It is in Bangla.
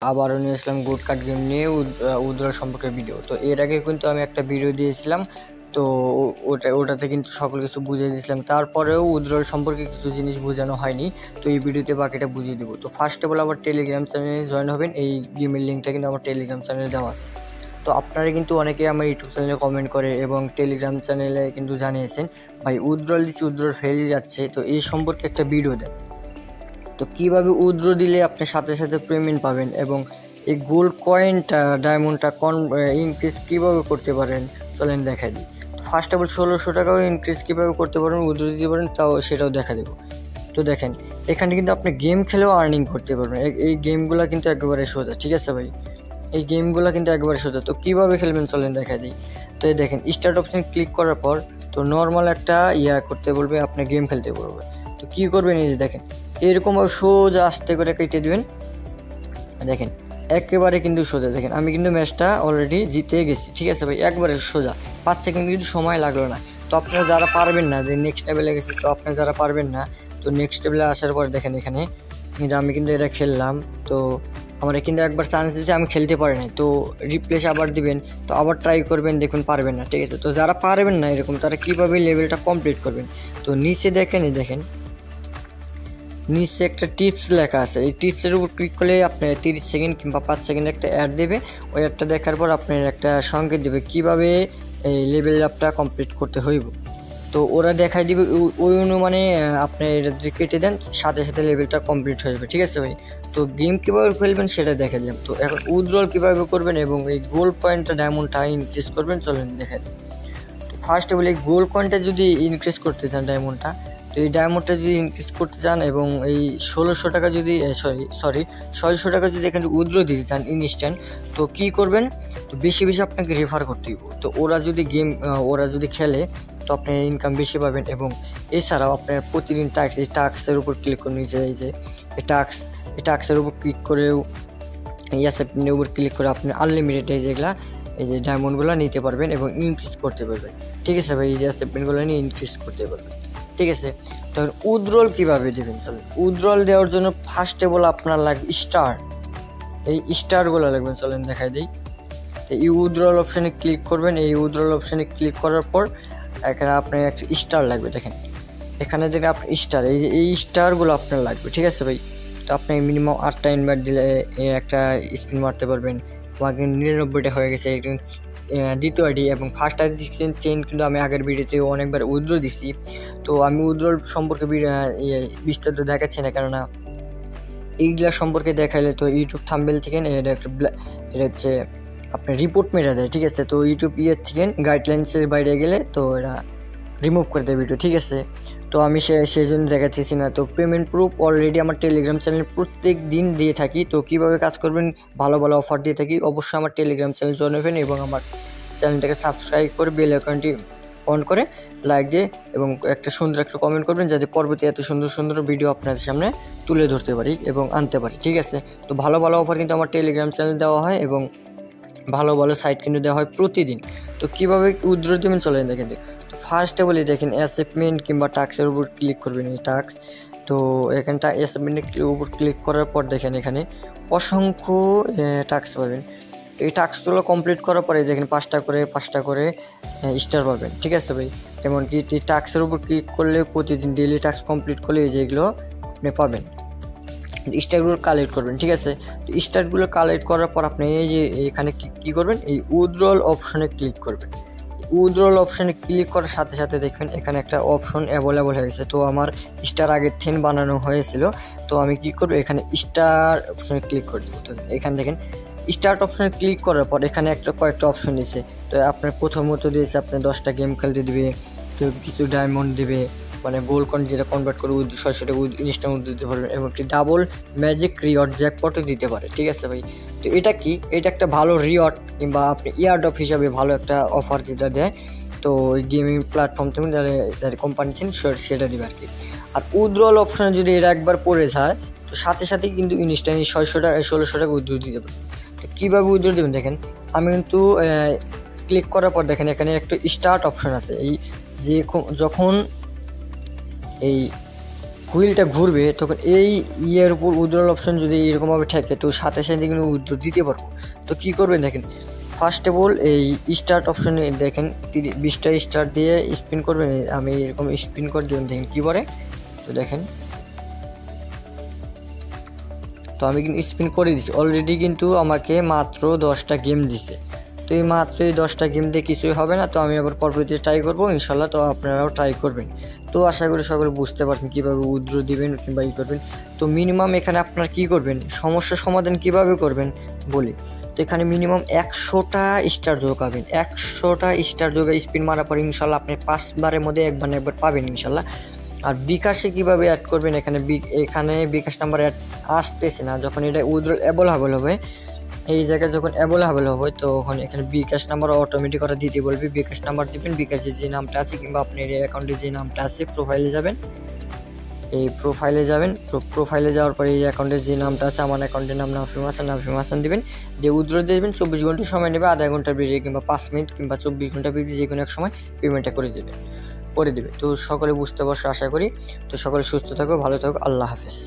আবারও নিয়ে আসলাম গুড কার্ড গেম নিয়ে উইথড্রল সম্পর্কে ভিডিও। তো এর আগে কিন্তু আমি একটা ভিডিও দিয়েছিলাম, তো ওটাতে কিন্তু সকল কিছু বুঝিয়ে দিয়েছিলাম। তারপরেও উইথড্রল সম্পর্কে কিছু জিনিস বোঝানো হয়নি, তো এই ভিডিওতে বাকিটা বুঝিয়ে দেবো। তো ফার্স্ট অফ অল আমার টেলিগ্রাম চ্যানেলে জয়েন হবেন। এই গেমের লিঙ্কটা কিন্তু আমার টেলিগ্রাম চ্যানেলে দেওয়া আছে। তো আপনারা কিন্তু অনেকেই আমার ইউটিউব চ্যানেলে কমেন্ট করে এবং টেলিগ্রাম চ্যানেলে কিন্তু জানিয়েছেন, ভাই উইথড্রল দিচ্ছি, উইথড্রল ফেল যাচ্ছে, তো এই সম্পর্কে একটা ভিডিও দেন। তো কীভাবে উইথড্র দিলে আপনি সাথে সাথে পেমেন্ট পাবেন এবং এই গোল্ড কয়েনটা ডায়মন্ডটা ইনক্রিজ কীভাবে করতে পারেন চলেন দেখা দিই। তো ফার্স্ট অফ অল 1600 টাকাও ইনক্রিজ কীভাবে করতে পারেন, উইথড্র দিতে পারেন, তাও সেটাও দেখা দেবো। তো দেখেন এখানে কিন্তু আপনি গেম খেলেও আর্নিং করতে পারবেন। এই গেমগুলো কিন্তু একেবারে সোজা, ঠিক আছে ভাই, এই গেমগুলো কিন্তু একেবারে সোজা। তো কীভাবে খেলবেন চলেন দেখা দিই। তো এই দেখেন স্টার্ট অপশন ক্লিক করার পর তো নর্মাল একটা করতে বলবে, আপনি গেম খেলতে বলবে। তো কী করবেন, এই যে দেখেন এরকমভাবে সোজা আস্তে করে কেটে দেবেন। দেখেন একেবারে কিন্তু সোজা। দেখেন আমি কিন্তু ম্যাচটা অলরেডি জিতে গেছি, ঠিক আছে ভাই, একবারে সোজা, 5 সেকেন্ড কিন্তু সময় লাগলো না। তো আপনারা যারা পারবেন না, যে নেক্সট লেভেলে গেছে, তো আপনারা যারা পারবেন না, তো নেক্সট লেভেলে আসার পর দেখেন এখানে আমি কিন্তু এটা খেললাম, তো আমার কিন্তু একবার চান্স দিয়েছে, আমি খেলতে পারি নাই, তো রিপ্লেস আবার দিবেন, তো আবার ট্রাই করবেন, দেখুন পারবেন না, ঠিক আছে। তো যারা পারবেন না এরকম, তারা কীভাবে লেভেলটা কমপ্লিট করবেন, তো নিচে দেখেন নিচে একটা টিপস লেখা আছে, এই টিপসের উপর ক্লিক করলে আপনার 30 সেকেন্ড কিংবা 5 সেকেন্ড একটা অ্যাড দেবে। ওই অ্যাডটা দেখার পর আপনার একটা সংকেত দেবে কীভাবে এই লেভেল আপটা কমপ্লিট করতে হইব। তো ওরা দেখাই দিবে, ওই অনুমানে আপনি এটা যদি কেটে দেন সাথে সাথে লেভেলটা কমপ্লিট হয়ে যাবে, ঠিক আছে ভাই। তো গেম কীভাবে খেলবেন সেটা দেখা দিলাম। তো এখন উইথড্রল কীভাবে করবেন এবং এই গোল্ড পয়েন্টটা ডায়মন্ডটা ইনক্রিজ করবেন চলেন দেখা দিই। তো ফার্স্ট অফ অল এই গোল্ড কয়েনটা যদি ইনক্রিজ করতে চান ডায়মন্ডটা, তো এই ডায়মন্ডটা যদি ইনক্রিজ করতে চান এবং এই 1600 টাকা যদি 600 টাকা যদি এখানে উইথড্র দিতে চান ইনস্ট্যান্ট, তো কী করবেন, তো বেশি বেশি আপনাকে রেফার করতে হবে। তো ওরা যদি খেলে তো আপনি ইনকাম বেশি পাবেন। এবং এছাড়াও আপনার প্রতিদিন টাস্ক, এই টাস্কের উপর ক্লিক করে নিচে এই যে এই টাস্কের উপর ক্লিক করেও অ্যাকসেপ্টের উপর ক্লিক করে আপনি আনলিমিটেড এই যে ডায়মন্ডগুলো নিতে পারবেন এবং ইনক্রিজ করতে পারবেন, ঠিক আছে ভাই। এই যে অ্যাকসেপ্টমেন্টগুলো নিয়ে ইনক্রিজ করতে পারবেন, ঠিক আছে। তখন উইথড্রল কীভাবে দেবেন চলেন। উইথড্রল দেওয়ার জন্য ফার্স্ট অফ অল আপনার লাগবে স্টার, এই স্টারগুলো লাগবে চলেন দেখাই দিই। এই উইথড্রল অপশানে ক্লিক করবেন। এই উইথড্রল অপশানে ক্লিক করার পর এখানে আপনার একটা স্টার লাগবে। দেখেন এখানে থেকে আপনার স্টার, এই স্টারগুলো আপনার লাগবে, ঠিক আছে ভাই। তো আপনি মিনিমাম 8টা ইনভাইট দিলে একটা স্পিন মারতে পারবেন। আমাকে 99টা হয়ে গেছে দ্বিতীয় আইডি এবং ফার্স্ট আইডি চেইন কিন্তু আমি আগের ভিডিওতে অনেকবার উইথড্র দিছি। তো আমি উইথড্রল সম্পর্কে বিস্তারিত দেখাচ্ছি না, কেননা এইগুলা সম্পর্কে দেখাইলে তো ইউটিউব থাম্বনেল থেকে এটা হচ্ছে আপনার রিপোর্ট মেরে দেয়, ঠিক আছে। তো ইউটিউব থেকে গাইডলাইন্সের বাইরে গেলে তো এরা রিমুভ করে দেয় ভিডিও, ঠিক আছে। তো আমি সেই জন্য দেখাচ্ছি না। তো পেমেন্ট প্রুফ অলরেডি আমার টেলিগ্রাম চ্যানেল প্রত্যেক দিন দিয়ে থাকি। তো কীভাবে কাজ করবেন, ভালো ভালো অফার দিয়ে থাকি, অবশ্যই আমার টেলিগ্রাম চ্যানেল জয়েন হবেন এবং আমার চ্যানেলটাকে সাবস্ক্রাইব করে বেল আইকনটি অন করে লাইক দিয়ে এবং একটা সুন্দর একটা কমেন্ট করবেন, যাতে পরবর্তী এত সুন্দর সুন্দর ভিডিও আপনাদের সামনে তুলে ধরতে পারি এবং আনতে পারি, ঠিক আছে। তো ভালো ভালো অফার কিন্তু আমার টেলিগ্রাম চ্যানেল দেওয়া হয় এবং ভালো ভালো সাইট কিন্তু দেওয়া হয় প্রতিদিন। তো কীভাবে উইথড্র দেবেন চলেন দেখেন। তো ফার্স্টে বলি দেখেন অ্যাসেপ্টমেন্ট কিংবা টাস্কের উপর ক্লিক করবেন, এই টাস্ক। তো এখানটা অ্যাসেপ্টমেন্টের উপর ক্লিক করার পর দেখেন এখানে অসংখ্য টাস্ক পাবেন। এই টাস্কগুলো কমপ্লিট করার পরে দেখেন 5টা করে স্টার পাবেন, ঠিক আছে ভাই। এমনকি এই টাস্কের উপর ক্লিক করলে প্রতিদিন ডেইলি টাস্ক কমপ্লিট করলে এই যেগুলো আপনি পাবেন, স্টারগুলো কালেক্ট করবেন, ঠিক আছে। তো স্টারগুলো কালেক্ট করার পর আপনি এই যে এখানে কী করবেন, এই উইথড্রল অপশনে ক্লিক করবেন। উইথড্রল অপশনে ক্লিক করার সাথে সাথে দেখবেন এখানে একটা অপশন অ্যাভেলেবল হয়ে গেছে। তো আমার স্টার আগের থেন বানানো হয়েছিল, তো আমি কী করবো, এখানে স্টার অপশনে ক্লিক করে দেবো। তো এখানে দেখেন স্টার্ট অপশনে ক্লিক করার পর এখানে কয়েকটা অপশন দিয়েছে। তো আপনার প্রথমত দিয়েছে আপনার 10টা গেম খেলতে দিবে, তো কিছু ডায়মন্ড দিবে, মানে গোল্ড কয়েন যেটা কনভার্ট করে 600 টাকা ইনস্ট্যান্ট দিতে পারবেন এবং একটি ডাবল ম্যাজিক রিওয়ার্ড জ্যাকপটও দিতে পারে, ঠিক আছে ভাই। তো এটা কি, এটা একটা ভালো রিওয়ার্ড কিংবা আপনি ইয়ারড্রপ হিসাবে ভালো একটা অফার যেটা দেয়। তো ওই গেমিং প্ল্যাটফর্ম থেকে যারা কোম্পানি ছিলেন সেটা দেবে আর কি। আর উইথড্রল অপশানে যদি এটা একবার পড়ে যায় তো সাথে সাথেই কিন্তু ইনস্ট্যান্ট 600 টাকা 1600 টাকা উইথড্র দিতে পারবেন। তো কীভাবে উইথড্র দেবেন দেখেন, আমি কিন্তু ক্লিক করার পর দেখেন এখানে একটা স্টার্ট অপশান আছে। এই যে যখন এই হুইলটা ঘুরবে তখন এই ইয়ের উপর উইথড্রল অপশন যদি এরকমভাবে থাকে তো সাথে সাথে কিন্তু উইথড্র দিতে পারবো। তো কী করবেন দেখেন, ফার্স্ট অফ অল এই স্টার্ট অপশনে দেখেন 20টা স্টার দিয়ে স্পিন করবেন। আমি এরকম স্পিন করে দিলাম, দেখেন কী করে। তো দেখেন, তো আমি কিন্তু স্পিন করে দিচ্ছি অলরেডি, কিন্তু আমাকে মাত্র 10টা গেম দিছে। তো এই মাত্র এই 10টা গেম দিয়ে কিছুই হবে না, তো আমি আবার পরবর্তীতে ট্রাই করবো ইনশাল্লাহ। তো আপনারাও ট্রাই করবেন। তো আশা করি সকলে বুঝতে পারছেন কীভাবে উইথড্র দিবেন কিংবা ই করবেন। তো মিনিমাম এখানে আপনারা কী করবেন, সমস্যার সমাধান কীভাবে করবেন বলি। তো এখানে মিনিমাম 100টা স্টার যোগাবেন। 100টা স্টার যোগে স্পিন মারার পর ইনশাল্লাহ আপনি 5 বারের মধ্যে একবার না একবার পাবেন ইনশাল্লাহ। আর বিকাশে কীভাবে অ্যাড করবেন, এখানে বিকাশ নাম্বার অ্যাড আসতেছে না। যখন এটা উইথড্রল অ্যাভেলেবল হবে, এই জায়গায় যখন অ্যাভেলেবল হবে তখন এখানে বিকাশ নাম্বার অটোমেটিক ওরা দিতে বলবে। বিকাশ নাম্বার দিবেন, বিকাশে যে নামটা আছে কিংবা আপনার এই অ্যাকাউন্টে যে নামটা আছে প্রোফাইলে যাবেন। এই প্রোফাইলে যাবেন, প্রোফাইলে যাওয়ার পরে এই অ্যাকাউন্টের যে নামটা আছে, আমার অ্যাকাউন্টের নাম নাফিম হাসান দিবেন। যে উইথড্র দেবেন 24 ঘন্টা সময় নেবে, আধা ঘন্টার বেশি কিংবা 5 মিনিট কিংবা 24 ঘন্টা বেশি যে কোনো এক সময় পেমেন্টটা করে দেবে। তো সকলে বুঝতে পারছো আশা করি। তো সকলে সুস্থ থাকো, ভালো থাকো, আল্লাহ হাফেজ।